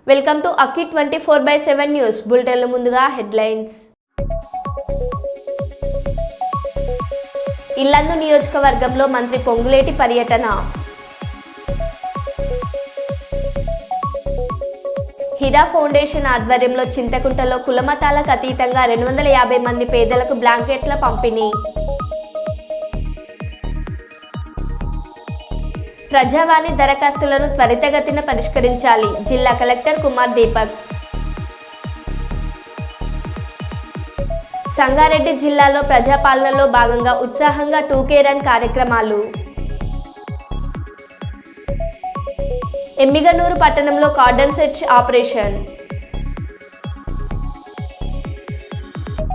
Welcome to Akki 24/7 news బులెటిన్ల ముందుగా headlines. Yellandu నియోజకవర్గంలో మంత్రి పొంగులేటి పర్యటన. హిరా ఫౌండేషన్ ఆధ్వర్యంలో చింతకుంటలో కులమతాలకు అతీతంగా 250 మంది పేదలకు బ్లాంకెట్ల పంపిణీ. ప్రజావాణి దరఖాస్తులను త్వరితగతిన పరిష్కరించాలి జిల్లా కలెక్టర్ కుమార్ దీపక్. సంగారెడ్డి జిల్లాలో ప్రజాపాలనలో భాగంగా ఉత్సాహంగా 2K రన్ కార్యక్రమాలు. ఎమ్మిగనూరు పట్టణంలో కార్డన్ సెర్చ్ ఆపరేషన్.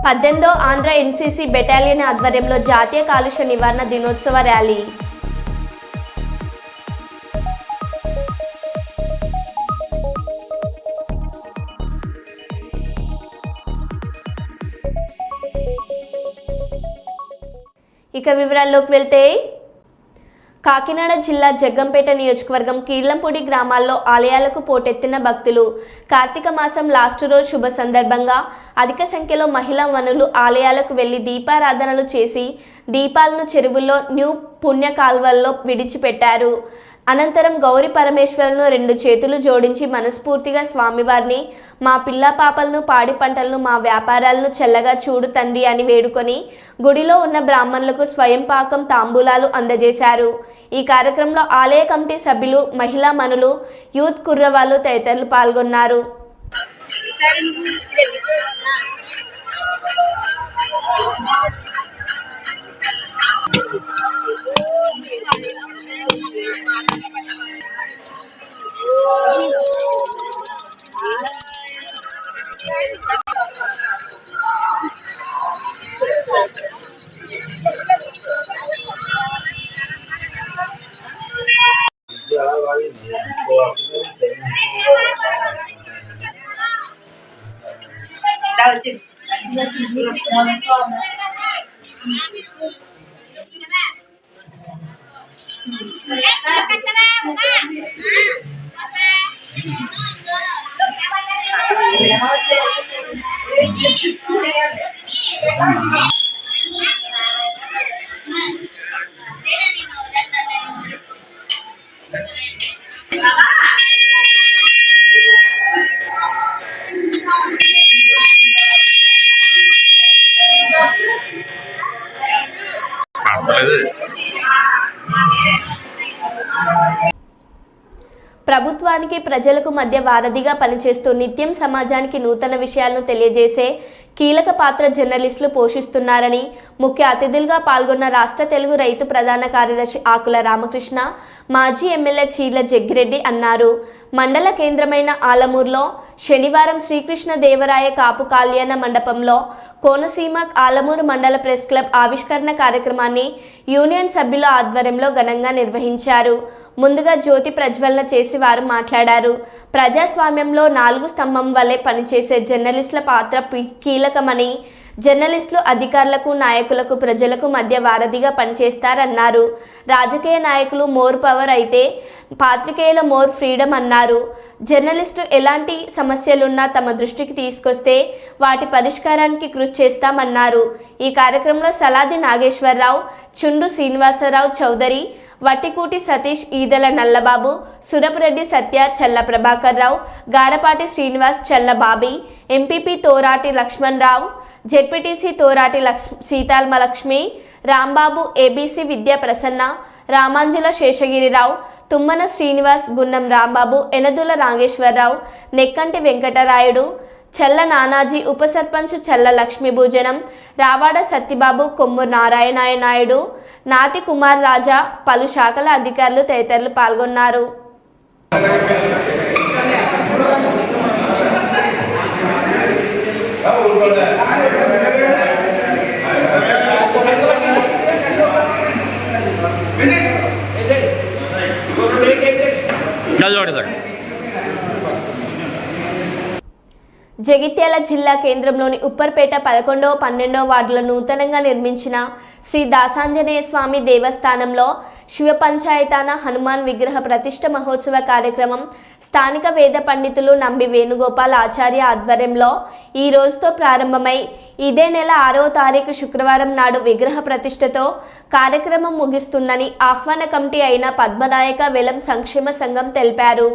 18వ ఆంధ్ర NCC బెటాలియన్ ఆధ్వర్యంలో జాతీయ కాలుష్య నివారణ దినోత్సవ ర్యాలీ. ఇక వివరాల్లోకి వెళ్తే, కాకినాడ జిల్లా జగ్గంపేట నియోజకవర్గం కీర్లంపూడి గ్రామాల్లో ఆలయాలకు పోటెత్తిన భక్తులు. కార్తీక మాసం లాస్ట్ రోజు శుభ సందర్భంగా అధిక సంఖ్యలో మహిళా మనులు ఆలయాలకు వెళ్లి దీపారాధనలు చేసి దీపాలను చెరువుల్లో న్యూ పుణ్య కాల్వల్లో విడిచిపెట్టారు. అనంతరం గౌరీ పరమేశ్వరులను 2 చేతులు జోడించి మనస్ఫూర్తిగా స్వామివారిని మా పిల్ల పాపలను, పాడి పంటలను, మా వ్యాపారాలను చల్లగా చూడు తండ్రి అని వేడుకొని గుడిలో ఉన్న బ్రాహ్మణులకు స్వయం పాకం తాంబూలాలు అందజేశారు. ఈ కార్యక్రమంలో ఆలయ కమిటీ సభ్యులు, మహిళా మనులు, యూత్ కుర్రవాళ్ళు తదితరులు పాల్గొన్నారు. ప్రభుత్వానికి ప్రజలకు మధ్య వారధిగా పనిచేస్తూ నిత్యం సమాజానికి నూతన విషయాలను తెలియజేసే కీలక పాత్ర జర్నలిస్టులు పోషిస్తున్నారని ముఖ్య అతిథులుగా పాల్గొన్న రాష్ట్ర తెలుగు రైతు ప్రధాన కార్యదర్శి ఆకుల రామకృష్ణ, మాజీ ఎమ్మెల్యే చీర్ల జగ్గిరెడ్డి అన్నారు. మండల కేంద్రమైన ఆలమూరులో శనివారం శ్రీకృష్ణ దేవరాయ కాపు కళ్యాణ మండపంలో కోనసీమ ఆలమూరు మండల ప్రెస్ క్లబ్ ఆవిష్కరణ కార్యక్రమాన్ని యూనియన్ సభ్యుల ఆధ్వర్యంలో ఘనంగా నిర్వహించారు. ముందుగా జ్యోతి ప్రజ్వలన చేసి వారు మాట్లాడారు. ప్రజాస్వామ్యంలో 4 స్తంభం వలె పనిచేసే జర్నలిస్టుల పాత్ర కీలకమని, జర్నలిస్టులు అధికారులకు, నాయకులకు, ప్రజలకు మధ్య వారధిగా పనిచేస్తారన్నారు. రాజకీయ నాయకులు మోర్ పవర్ అయితే పాత్రికేయుల మోర్ ఫ్రీడమ్ అన్నారు. జర్నలిస్టులు ఎలాంటి సమస్యలున్నా తమ దృష్టికి తీసుకొస్తే వాటి పరిష్కారానికి కృషి చేస్తామన్నారు. ఈ కార్యక్రమంలో సలాది నాగేశ్వరరావు, చుండ్రు శ్రీనివాసరావు చౌదరి, వట్టికూటి సతీష్, ఈదల నల్లబాబు, సురపురెడ్డి సత్య, చల్ల ప్రభాకర్ రావు, గారపాటి శ్రీనివాస్, చల్ల బాబీ, ఎంపీపీ తోరాటి లక్ష్మణ్ రావు, జెడ్పీటీసీ తోరాటి సీతాల్మలక్ష్మి, రాంబాబు, ఏబీసీ విద్యా ప్రసన్న, రామాంజుల శేషగిరిరావు, తుమ్మన శ్రీనివాస్, గున్నం రాంబాబు, ఎనదుల నాగేశ్వరరావు, నెక్కంటి వెంకటరాయుడు, చల్ల నానాజీ, ఉప సర్పంచ్ చల్ల లక్ష్మీభూజనం, రావాడ సత్యబాబు, కొమ్మూరు నారాయణ నాయుడు, నాతి కుమార్ రాజా, పలు శాఖల అధికారులు తదితరులు పాల్గొన్నారు. జగిత్యాల జిల్లా కేంద్రంలోని ఉప్పర్పేట 11వ 12వ వార్డులో నూతనంగా నిర్మించిన శ్రీ దాసాంజనేయ స్వామి దేవస్థానంలో శివ పంచాయతాన హనుమాన్ విగ్రహ ప్రతిష్ఠ మహోత్సవ కార్యక్రమం స్థానిక వేద పండితులు నంబి వేణుగోపాల్ ఆచార్య ఆధ్వర్యంలో ఈ రోజుతో ప్రారంభమై ఇదే నెల 6వ తారీఖు శుక్రవారం నాడు విగ్రహ ప్రతిష్ఠతో కార్యక్రమం ముగిస్తుందని ఆహ్వాన కమిటీ అయిన పద్మనాయక వెలం సంక్షేమ సంఘం తెలిపారు.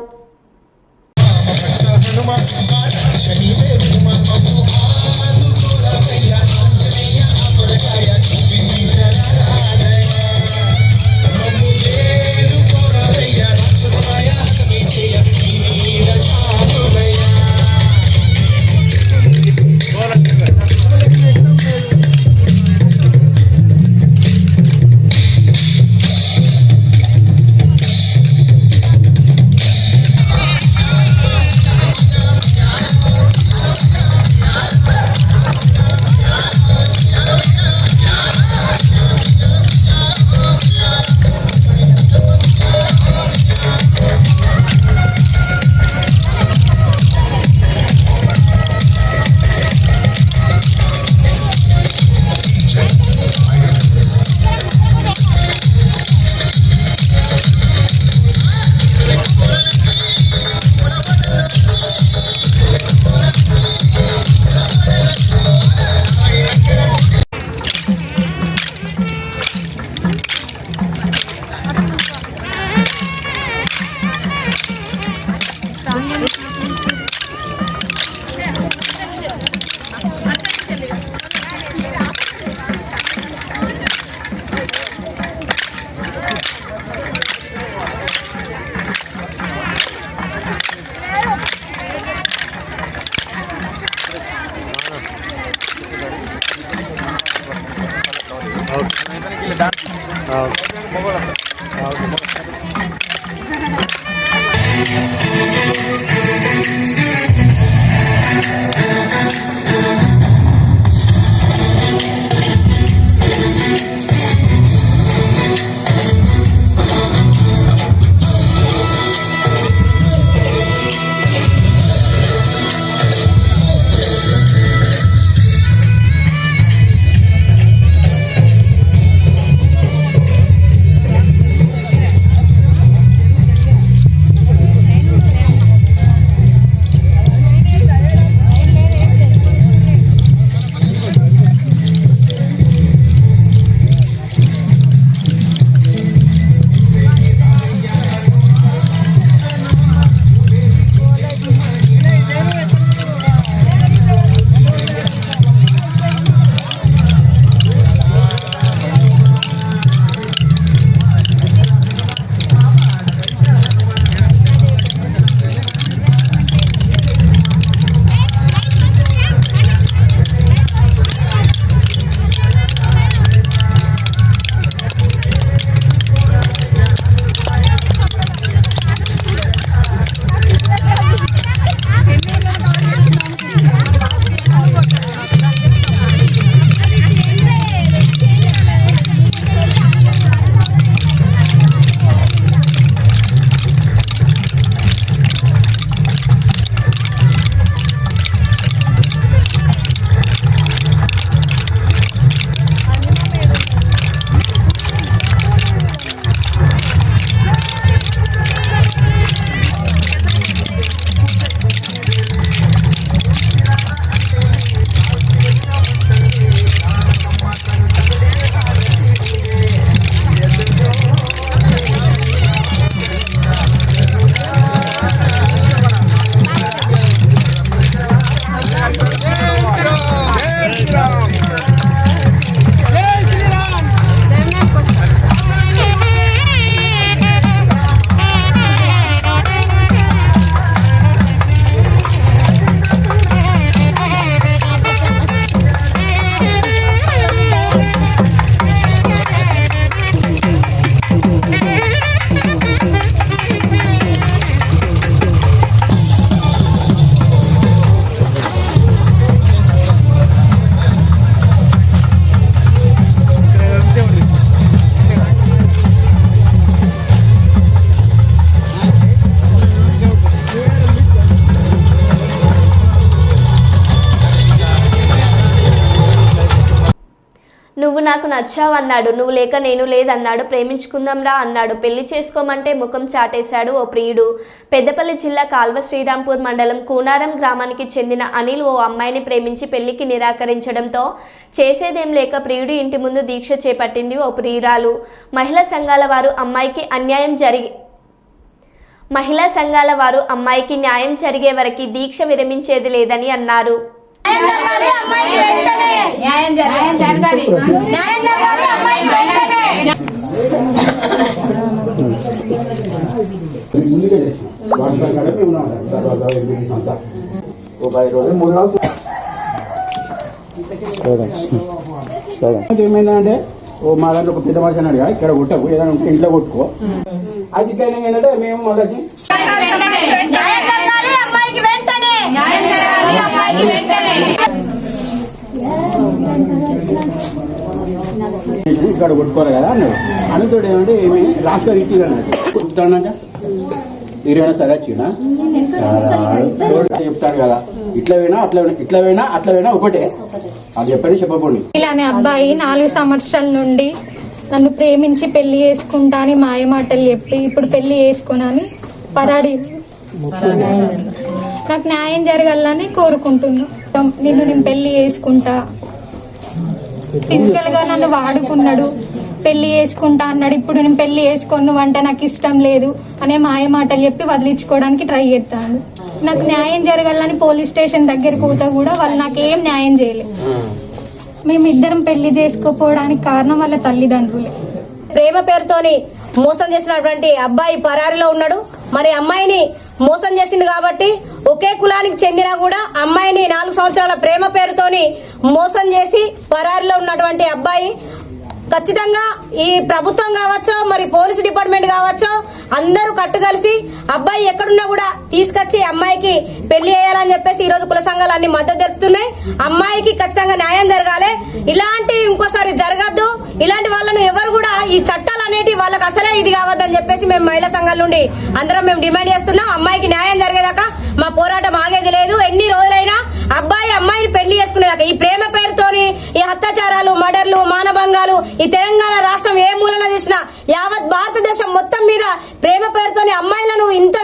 నువ్వు నాకు నచ్చావు అన్నాడు. నువ్వు లేక నేను లేదన్నాడు. ప్రేమించుకుందాంరా అన్నాడు. పెళ్లి చేసుకోమంటే ముఖం చాటేశాడు ఓ ప్రియుడు. పెద్దపల్లి జిల్లా కాల్వ శ్రీరాంపూర్ మండలం కూనారం గ్రామానికి చెందిన అనిల్ ఓ అమ్మాయిని ప్రేమించి పెళ్లికి నిరాకరించడంతో చేసేదేం లేక ప్రియుడి ఇంటి ముందు దీక్ష చేపట్టింది ఓ ప్రియురాలు. మహిళా సంఘాల వారు అమ్మాయికి న్యాయం జరిగే వరకు దీక్ష విరమించేది లేదని అన్నారు. ఏమైందంటే ఓ మా దాంట్లో ఒక పెద్ద మనిషి అన్నాడు కదా, ఇక్కడ కొట్టకు, ఏదైనా ఉంటే ఇంట్లో కొట్టుకో. అది ఇట్లా ఏంటంటే మేము మొదటి ఇక్కడ కొట్టుకోవాలి కదా అన్నాడు. అనుతోడు ఏమంటే ఏమి లాస్ట్ లో ఇచ్చి కొట్టుతాడక ఇరవైనా సరే వచ్చినా చెప్తాడు కదా, ఇట్లా వేనా ఒకటే అది చెప్పని చెప్పకండి. ఇలానే అబ్బాయి 4 సంవత్సరాల నుండి నన్ను ప్రేమించి పెళ్లి చేసుకుంటా అని మాయమాటలు చెప్పి ఇప్పుడు పెళ్లి చేసుకున్నాని పరాడి నాకు న్యాయం జరగాలని కోరుకుంటున్నా. నేను పెళ్లి చేసుకుంటా, ఫిజికల్ గా నన్ను వాడుకున్నాడు, పెళ్లి చేసుకుంటా అన్నాడు. ఇప్పుడు నేను పెళ్లి చేసుకొని నువ్వంటే నాకు ఇష్టం లేదు అనే మాయమాటలు చెప్పి వదిలించుకోవడానికి ట్రై చేస్తాడు. నాకు న్యాయం జరగాలని పోలీస్ స్టేషన్ దగ్గరికి పోతా కూడా వాళ్ళు నాకేం న్యాయం చేయలేదు. మేమిద్దరం పెళ్లి చేసుకోపోవడానికి కారణం వాళ్ళ తల్లిదండ్రులే. ప్రేమ పేరుతోని మోసం చేసినటువంటి అబ్బాయి పరారిలో ఉన్నాడు. మరి అమ్మాయిని మోసం చేసింది కాబట్టి ఒకే కులానికి చెందినా కూడా అమ్మాయిని 4 సంవత్సరాల ప్రేమ పేరుతోని మోసం చేసి పరారిలో ఉన్నటువంటి అబ్బాయి ఖచ్చితంగా ఈ ప్రభుత్వం కావచ్చు, మరి పోలీసు డిపార్ట్మెంట్ కావచ్చు, అందరూ కట్టుకలిసి అబ్బాయి ఎక్కడున్నా కూడా తీసుకొచ్చి అమ్మాయికి పెళ్లి చేయాలని చెప్పేసి ఈ రోజు కుల సంఘాలు అన్ని మద్దతు తెలుపుతున్నాయి. అమ్మాయికి ఖచ్చితంగా న్యాయం జరగాలి. ఇలాంటి ఇంకోసారి జరగద్దు. ఇలాంటి వాళ్ళను ఎవరు కూడా ఈ చట్టాలు అనేటి వాళ్ళకి అసలే ఇది కావద్దని చెప్పేసి మేము మహిళా సంఘాల నుండి అందరం మేము డిమాండ్ చేస్తున్నాం. అమ్మాయికి న్యాయం జరిగేదాకా మా పోరాటం ఆగేది లేదు. ఎన్ని రోజులైనా అమ్మాయిని పెళ్లి చేసుకునేదాకా ఈ ప్రేమ పేరుతోని ఈ అత్యాచారాలు, మర్డర్లు, మానభంగాలు ఈ తెలంగాణ రాష్ట్రం ఏ మూలన చూసినా యావత్ భారతదేశం మొత్తం మీద ప్రేమ పేరుతోని అమ్మాయిలను ఇంత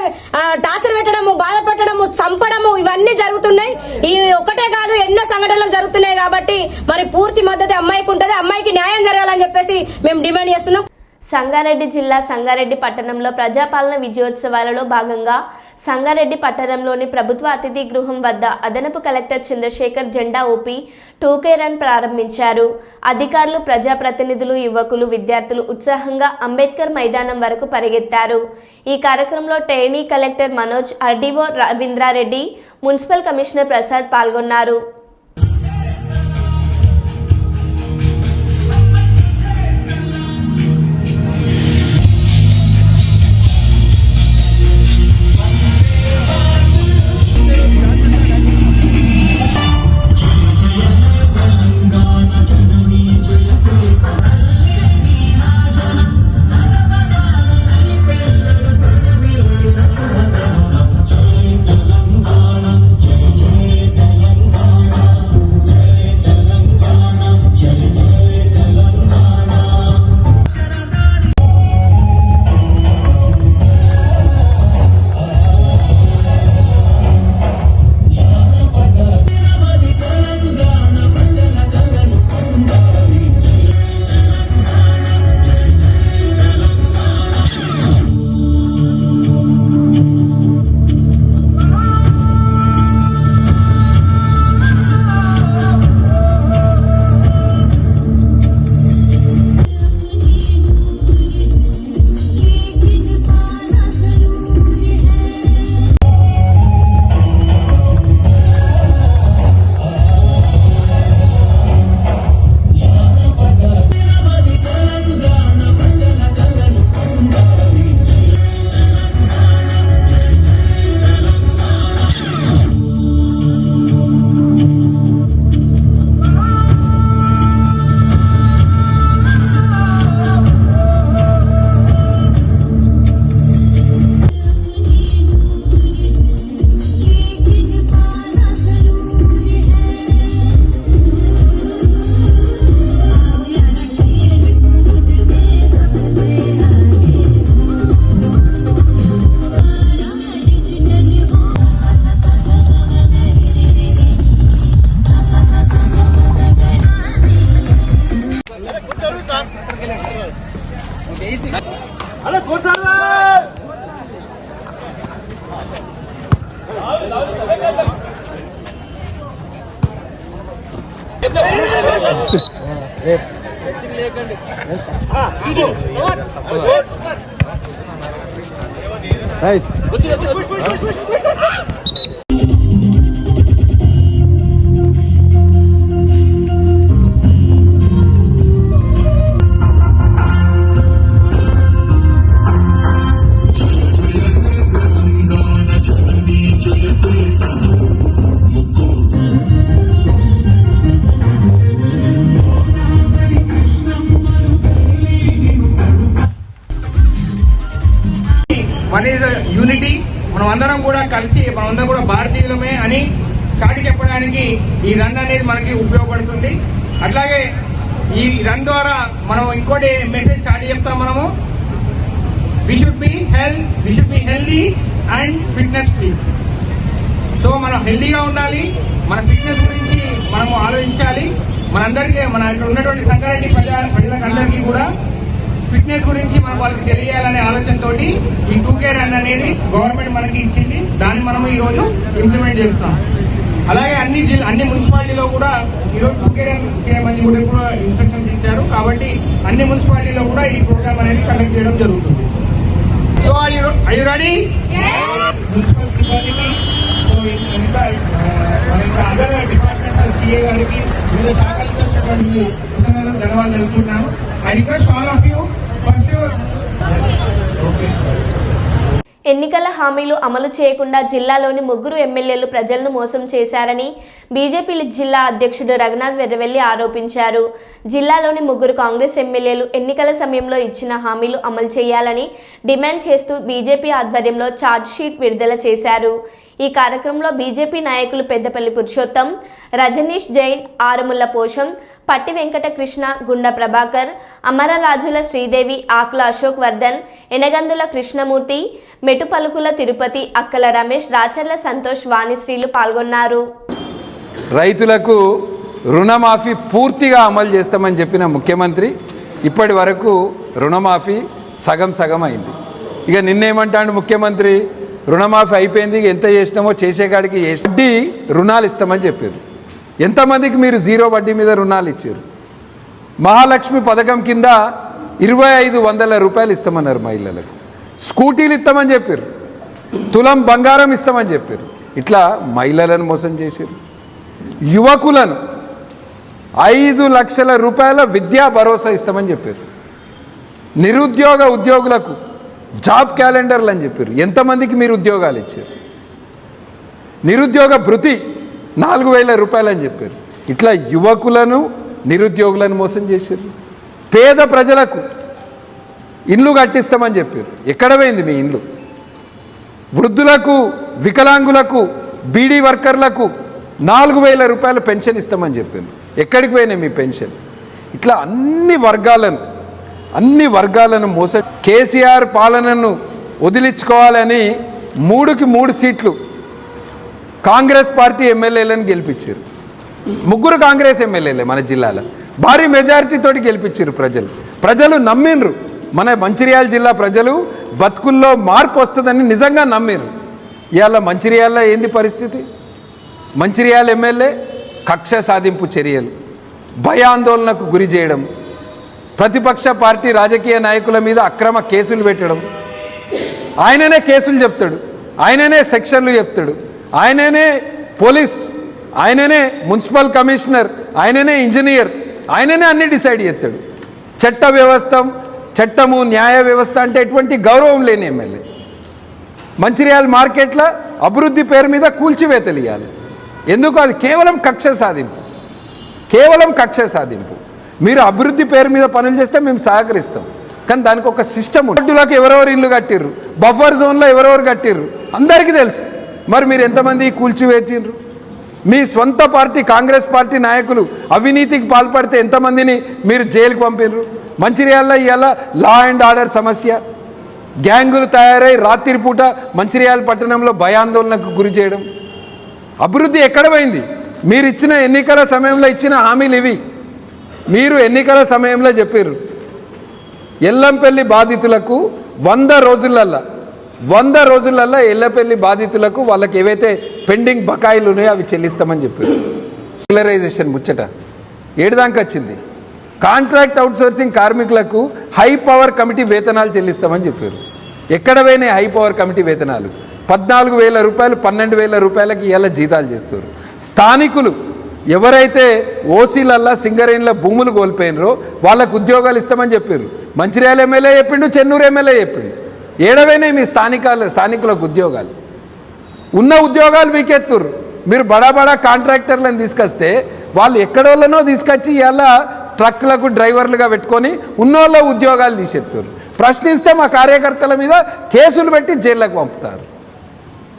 టార్చర్ పెట్టడము, బాధ పెట్టడము, చంపడము ఇవన్నీ జరుగుతున్నాయి. ఈ ఒకటే కాదు ఎన్నో సంఘటనలు జరుగుతున్నాయి. కాబట్టి మరి పూర్తి మద్దతు అమ్మాయికి ఉంటుంది. అమ్మాయికి న్యాయం జరగాలని చెప్పేసి మేము డిమాండ్ చేస్తున్నాం. సంగారెడ్డి జిల్లా సంగారెడ్డి పట్టణంలో ప్రజాపాలన విజయోత్సవాలలో భాగంగా సంగారెడ్డి పట్టణంలోని ప్రభుత్వ అతిథి గృహం వద్ద అదనపు కలెక్టర్ చంద్రశేఖర్ జెండా ఊపి 2K రన్ ప్రారంభించారు. అధికారులు, ప్రజాప్రతినిధులు, యువకులు, విద్యార్థులు ఉత్సాహంగా అంబేద్కర్ మైదానం వరకు పరిగెత్తారు. ఈ కార్యక్రమంలో trainee collector Manoj, RDO Ravindra Reddy, municipal commissioner Prasad పాల్గొన్నారు. One is unity. మనం అందరం కూడా కలిసి మనమందరం కూడా భారతీయులమే అని చాటి చెప్పడానికి ఈ రన్ అనేది మనకి ఉపయోగపడుతుంది. అట్లాగే ఈ రన్ ద్వారా మనం ఇంకోటి మెసేజ్ చాటి చెప్తాం. మనము we should be healthy and fitness free. So మనం హెల్దీగా ఉండాలి, మన ఫిట్నెస్ గురించి మనము ఆలోచించాలి. మనందరికీ మన ఇక్కడ ఉన్నటువంటి సంగారెడ్డి ప్రజలందరికీ కూడా ఫిట్నెస్ గురించి మనం వాళ్ళకి తెలియాలనే ఆలోచనతో ఈ 2K రన్ అనేది గవర్నమెంట్ మనకి ఇచ్చింది. దాన్ని మనం ఈ రోజు ఇంప్లిమెంట్ చేస్తున్నాం. అలాగే అన్ని మున్సిపాలిటీలో కూడా ఈరోజు 2K రన్ చేయమని కూడా ఇన్స్ట్రక్షన్స్ ఇచ్చారు. కాబట్టి అన్ని మున్సిపాలిటీలో కూడా ఈ ప్రోగ్రామ్ అనేది కండక్ట్ చేయడం జరుగుతుంది. So are you ready? Municipal సిబ్బందికి, ఇంకా అదర్ డిపార్ట్మెంట్స్ సిఏ గారికి, వివిధ శాఖలతో ధన్యవాదాలు తెలుపుతున్నాను. I request all of you first. ఎన్నికల హామీలు అమలు చేయకుండా జిల్లాలోని 3 ఎమ్మెల్యేలు ప్రజలను మోసం చేశారని బీజేపీ జిల్లా అధ్యక్షుడు రఘునాథ్ వెర్రవెల్లి ఆరోపించారు. జిల్లాలోని 3 కాంగ్రెస్ ఎమ్మెల్యేలు ఎన్నికల సమయంలో ఇచ్చిన హామీలు అమలు చేయాలని డిమాండ్ చేస్తూ బీజేపీ ఆధ్వర్యంలో ఛార్జ్ షీట్ విడుదల చేశారు. ఈ కార్యక్రమంలో బీజేపీ నాయకులు పెద్దపల్లి పురుషోత్తం, రజనీష్ జైన్, ఆరుముల్ల పోషం, పట్టి వెంకటకృష్ణ, గుండ ప్రభాకర్, అమరరాజుల శ్రీదేవి, ఆకుల అశోక్ వర్ధన్, ఎనగందుల కృష్ణమూర్తి, మెటుపలుకుల తిరుపతి, అక్కల రమేష్, రాచర్ల సంతోష్, వాణిశ్రీలు పాల్గొన్నారు. రైతులకు రుణమాఫీ పూర్తిగా అమలు చేస్తామని చెప్పిన ముఖ్యమంత్రి ఇప్పటి వరకు రుణమాఫీ సగం అయింది. ఇక నిన్నేమంటాడు ముఖ్యమంత్రి, రుణమాఫీ అయిపోయింది, ఎంత చేసినామో చేసేకాడికి వడ్డీ రుణాలు ఇస్తామని చెప్పారు. ఎంతమందికి మీరు 0 వడ్డీ మీద రుణాలు ఇచ్చారు? మహాలక్ష్మి పథకం కింద 2500 రూపాయలు ఇస్తామన్నారు మహిళలకు. స్కూటీలు ఇస్తామని చెప్పారు, తులం బంగారం ఇస్తామని చెప్పారు. ఇట్లా మహిళలను మోసం చేశారు. యువకులను 5 లక్షల రూపాయల విద్యా భరోసా ఇస్తామని చెప్పారు. ఉద్యోగులకు జాబ్ క్యాలెండర్లు అని చెప్పారు. ఎంతమందికి మీరు ఉద్యోగాలు ఇచ్చారు? నిరుద్యోగ భృతి 4000 రూపాయలు అని చెప్పారు. ఇట్లా యువకులను నిరుద్యోగులను మోసం చేశారు. పేద ప్రజలకు ఇండ్లు కట్టిస్తామని చెప్పారు. ఎక్కడ పోయింది మీ ఇండ్లు? వృద్ధులకు, వికలాంగులకు, బీడీ వర్కర్లకు 4000 రూపాయల పెన్షన్ ఇస్తామని చెప్పారు. ఎక్కడికి పోయినాయి మీ పెన్షన్? ఇట్లా అన్ని వర్గాలను మోసం. కేసీఆర్ పాలనను వదిలించుకోవాలని 3కి 3 సీట్లు కాంగ్రెస్ పార్టీ ఎమ్మెల్యేలను గెలిపించారు. 3 కాంగ్రెస్ ఎమ్మెల్యేలే మన జిల్లాలో భారీ మెజారిటీతోటి గెలిపించారు. ప్రజలు నమ్మిండ్రు. మన మంచిర్యాల జిల్లా ప్రజలు బతుకుల్లో మార్పు వస్తుందని నిజంగా నమ్మిండ్రు. ఇవాళ మంచిర్యాలలో ఏంది పరిస్థితి? మంచిర్యాల ఎమ్మెల్యే కక్ష సాధింపు చర్యలు, భయాందోళనకు గురి చేయడం, ప్రతిపక్ష పార్టీ రాజకీయ నాయకుల మీద అక్రమ కేసులు పెట్టడం. ఆయననే కేసులు చెప్తాడు, ఆయననే సెక్షన్లు చెప్తాడు, ఆయననే పోలీస్, ఆయననే మున్సిపల్ కమిషనర్, ఆయననే ఇంజనీర్, ఆయననే అన్ని డిసైడ్ చేస్తాడు. చట్టము న్యాయ వ్యవస్థ అంటే ఎటువంటి గౌరవం లేని ఎమ్మెల్యే. మంచిర్యాల మార్కెట్ల అభివృద్ధి పేరు మీద కూల్చివేతలు ఇవ్వాలి. ఎందుకు? అది కేవలం కక్ష సాధింపు. మీరు అభివృద్ధి పేరు మీద పనులు చేస్తే మేము సహకరిస్తాం, కానీ దానికి ఒక సిస్టమ్. రోడ్డులకు ఎవరెవరు ఇల్లు కట్టిర్రు, బఫర్ జోన్లో ఎవరెవరు కట్టిర్రు అందరికీ తెలుసు. మరి మీరు ఎంతమంది కూల్చివేసిండ్రు? మీ స్వంత పార్టీ కాంగ్రెస్ పార్టీ నాయకులు అవినీతికి పాల్పడితే ఎంతమందిని మీరు జైలుకు పంపినరు? మంచిర్యాలలో ఇవాళ లా అండ్ ఆర్డర్ సమస్య, గ్యాంగులు తయారై రాత్రిపూట మంచిర్యాల పట్టణంలో భయాందోళనకు గురి చేయడం. అభివృద్ధి ఎక్కడ పోయింది? మీరు ఇచ్చిన ఎన్నికల సమయంలో ఇచ్చిన హామీలు ఇవి. మీరు ఎన్నికల సమయంలో చెప్పారు ఎల్లంపల్లి బాధితులకు 100 రోజులల్లా 100 రోజులలో ఎల్లపెల్లి బాధితులకు వాళ్ళకి ఏవైతే పెండింగ్ బకాయిలు ఉన్నాయో అవి చెల్లిస్తామని చెప్పారు. రెగ్యులరైజేషన్ ముచ్చట ఏడుదాకా వచ్చింది. కాంట్రాక్ట్ అవుట్సోర్సింగ్ కార్మికులకు హై పవర్ కమిటీ వేతనాలు చెల్లిస్తామని చెప్పారు. ఎక్కడ పోయినాయి హై పవర్ కమిటీ వేతనాలు? 14,000 రూపాయలు 12,000 రూపాయలకి ఇవాళ జీతాలు చేస్తారు. స్థానికులు ఎవరైతే ఓసీలల్లా సింగరేణిలో భూములు కోల్పోయినరో వాళ్ళకు ఉద్యోగాలు ఇస్తామని చెప్పారు. మంచిర్యాల ఎమ్మెల్యే చెప్పిండు, చెన్నూరు ఎమ్మెల్యే చెప్పిండు. ఏడవైనాయి మీ స్థానికులకు ఉద్యోగాలు? ఉన్న ఉద్యోగాలు మీకెత్తురు. మీరు బడా బడా కాంట్రాక్టర్లను తీసుకొస్తే వాళ్ళు ఎక్కడోళ్ళనో తీసుకొచ్చి ఇవాళ ట్రక్లకు డ్రైవర్లుగా పెట్టుకొని ఉన్నోళ్ళ ఉద్యోగాలు తీసేస్తారు. ప్రశ్నిస్తే మా కార్యకర్తల మీద కేసులు పెట్టి జైళ్ళకు పంపుతారు.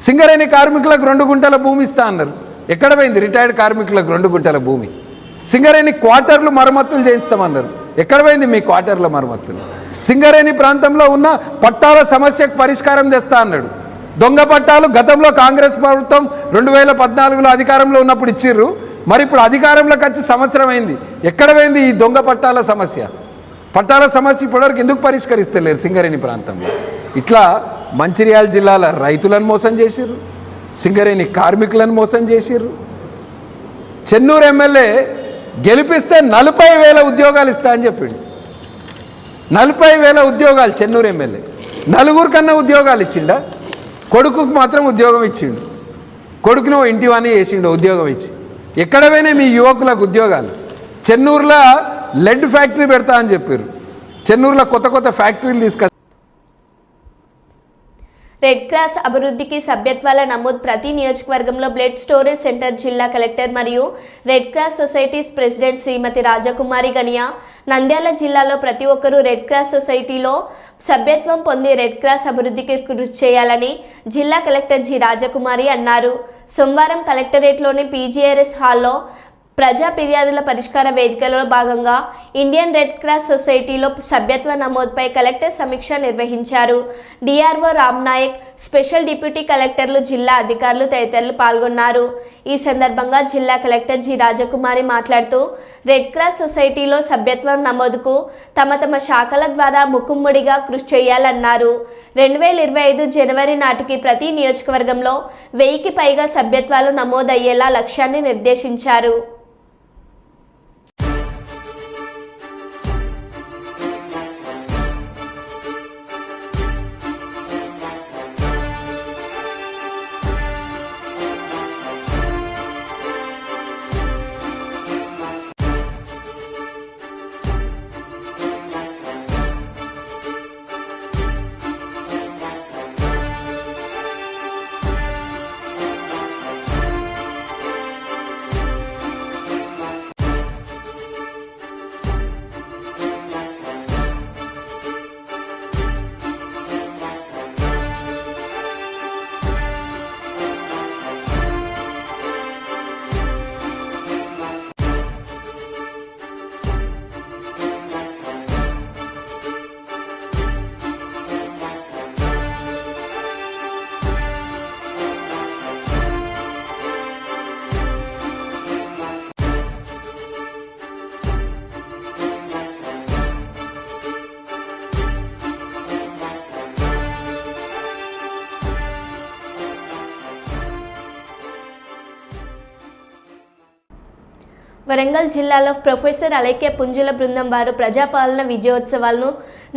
సింగరేణి కార్మికులకు 2 గుంటల భూమి ఇస్తా అన్నారు. ఎక్కడ పోయింది రిటైర్డ్ కార్మికులకు 2 గుంటల భూమి? సింగరేణి క్వార్టర్లు మరమ్మతులు చేయిస్తామన్నారు. ఎక్కడ పోయింది మీ క్వార్టర్ల మరమ్మతులు? సింగరేణి ప్రాంతంలో ఉన్న పట్టాల సమస్యకు పరిష్కారం తెస్తా అన్నాడు. దొంగ పట్టాలు గతంలో కాంగ్రెస్ ప్రభుత్వం 2014లో అధికారంలో ఉన్నప్పుడు ఇచ్చిర్రు. మరి ఇప్పుడు అధికారంలోకి వచ్చి సంవత్సరం అయింది. ఎక్కడ పోయింది ఈ దొంగ పట్టాల సమస్య? పట్టాల సమస్య ఇప్పటివరకు ఎందుకు పరిష్కరిస్తలేరు సింగరేణి ప్రాంతంలో? ఇట్లా మంచిర్యాల జిల్లాల రైతులను మోసం చేసిర్రు, సింగరేణి కార్మికులను మోసం చేసిర్రు. చెన్నూరు ఎమ్మెల్యే గెలిపిస్తే 40,000 ఉద్యోగాలు ఇస్తా అని చెప్పిండు. 40,000 ఉద్యోగాలు చెన్నూరు ఎమ్మెల్యే. 4 కన్నా ఉద్యోగాలు ఇచ్చిండా? కొడుకుకు మాత్రం ఉద్యోగం ఇచ్చిండు. కొడుకును ఇంటివాణి వేసిండు ఉద్యోగం ఇచ్చి. ఎక్కడ పోయినా మీ యువకులకు ఉద్యోగాలు? చెన్నూరులో లెడ్ ఫ్యాక్టరీ పెడతా అని చెప్పారు. చెన్నూరులో కొత్త ఫ్యాక్టరీలు తీసుకొచ్చి రెడ్ క్రాస్ అభివృద్ధికి సభ్యత్వాల నమోదు ప్రతి నియోజకవర్గంలో బ్లడ్ స్టోరేజ్ సెంటర్ జిల్లా కలెక్టర్ మరియు రెడ్ క్రాస్ సొసైటీస్ ప్రెసిడెంట్ శ్రీమతి రాజకుమారి గనియా నంద్యాల జిల్లాలో ప్రతి ఒక్కరూ రెడ్ క్రాస్ సొసైటీలో సభ్యత్వం పొంది రెడ్ క్రాస్ అభివృద్ధికి కృషి చేయాలని జిల్లా కలెక్టర్ జి రాజకుమారి అన్నారు. సోమవారం కలెక్టరేట్లోని పీజీఆర్ఎస్ హాల్లో ప్రజా ఫిర్యాదుల పరిష్కార వేదికలో భాగంగా ఇండియన్ రెడ్ క్రాస్ సొసైటీలో సభ్యత్వ నమోదుపై కలెక్టర్ సమీక్ష నిర్వహించారు. డిఆర్ఓ రామ్నాయక్, స్పెషల్ డిప్యూటీ కలెక్టర్లు, జిల్లా అధికారులు తదితరులు పాల్గొన్నారు. ఈ సందర్భంగా జిల్లా కలెక్టర్ జి రాజకుమారి మాట్లాడుతూ రెడ్ క్రాస్ సొసైటీలో సభ్యత్వం నమోదుకు తమ శాఖల ద్వారా ముక్కుమ్మడిగా కృషి చేయాలన్నారు. 2025 జనవరి నాటికి ప్రతి నియోజకవర్గంలో 1000కి పైగా సభ్యత్వాలు నమోదయ్యేలా లక్ష్యాన్ని నిర్దేశించారు. వరంగల్ జిల్లాలో ప్రొఫెసర్ అలైక్య పుంజుల బృందం వారు ప్రజాపాలన విజయోత్సవాలను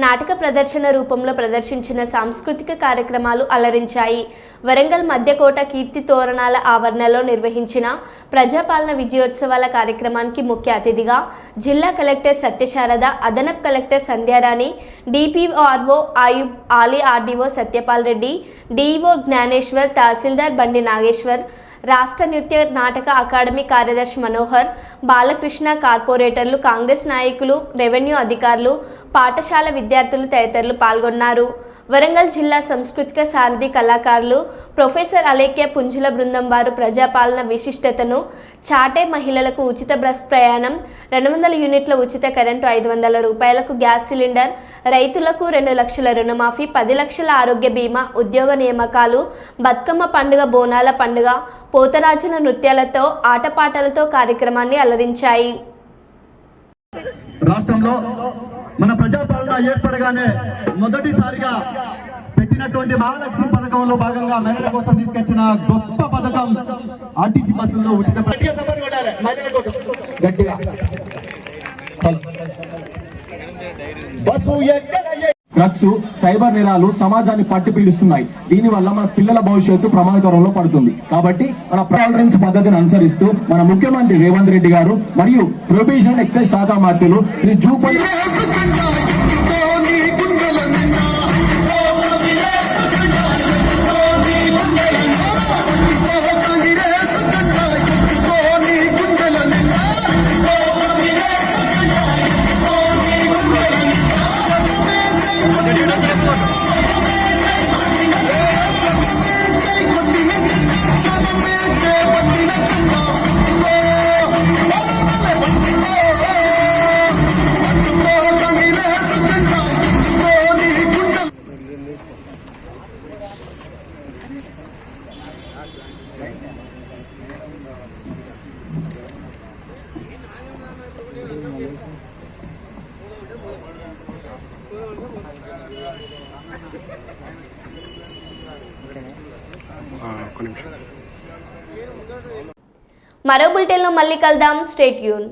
నాటక ప్రదర్శన రూపంలో ప్రదర్శించిన సాంస్కృతిక కార్యక్రమాలు అలరించాయి. వరంగల్ మధ్యకోట కీర్తి తోరణాల ఆవరణలో నిర్వహించిన ప్రజాపాలన విజయోత్సవాల కార్యక్రమానికి ముఖ్య అతిథిగా జిల్లా కలెక్టర్ సత్యశారద, అదనపు collector Sandhyarani, DPRO Ayub, Ali RDO Satyapal Reddy, DEO Gnaneshwar, tahsildar Bandi Nageshwar, రాష్ట్ర నృత్య నాటక అకాడమీ కార్యదర్శి మనోహర్, బాలకృష్ణ, కార్పొరేటర్లు, కాంగ్రెస్ నాయకులు, రెవెన్యూ అధికారులు, పాఠశాల విద్యార్థులు తదితరులు పాల్గొన్నారు. వరంగల్ జిల్లా సాంస్కృతిక సారథి కళాకారులు ప్రొఫెసర్ అలైక్య పుంజుల బృందం వారు ప్రజాపాలన విశిష్టతను చాటే మహిళలకు ఉచిత బస్ ప్రయాణం, 200 యూనిట్ల ఉచిత కరెంటు, 500 రూపాయలకు గ్యాస్ సిలిండర్, రైతులకు 2 లక్షల రుణమాఫీ, 10 లక్షల ఆరోగ్య బీమా, ఉద్యోగ నియామకాలు, బతుకమ్మ పండుగ, బోనాల పండుగ, పోతరాజుల నృత్యాలతో ఆటపాటలతో కార్యక్రమాన్ని అలరించాయి. రాష్ట్రంలో మన ప్రజాపాలన ఏర్పడగానే మొదటిసారిగా పెట్టినటువంటి మహాలక్ష్మి పథకంలో భాగంగా మహిళల కోసం తీసుకొచ్చిన గొప్ప పథకం ఆర్టీసీ బస్సుల్లో ఉచిత మహిళల కోసం గట్టిగా బస్సు డ్రగ్స్ సైబర్ నేరాలు సమాజాన్ని పట్టి పీడిస్తున్నాయి. దీనివల్ల మన పిల్లల భవిష్యత్తు ప్రమాదకరంలో పడుతుంది. కాబట్టి మన టాలరెన్స్ పద్ధతిని అనుసరిస్తూ మన ముఖ్యమంత్రి రేవంత్ రెడ్డి గారు మరియు ప్రొబేషన్ ఎక్సైజ్ శాఖ మంత్రులు శ్రీ జూపల్లి మరో బులెటిన్లో మళ్ళీ కలుద్దాం. Stay tune.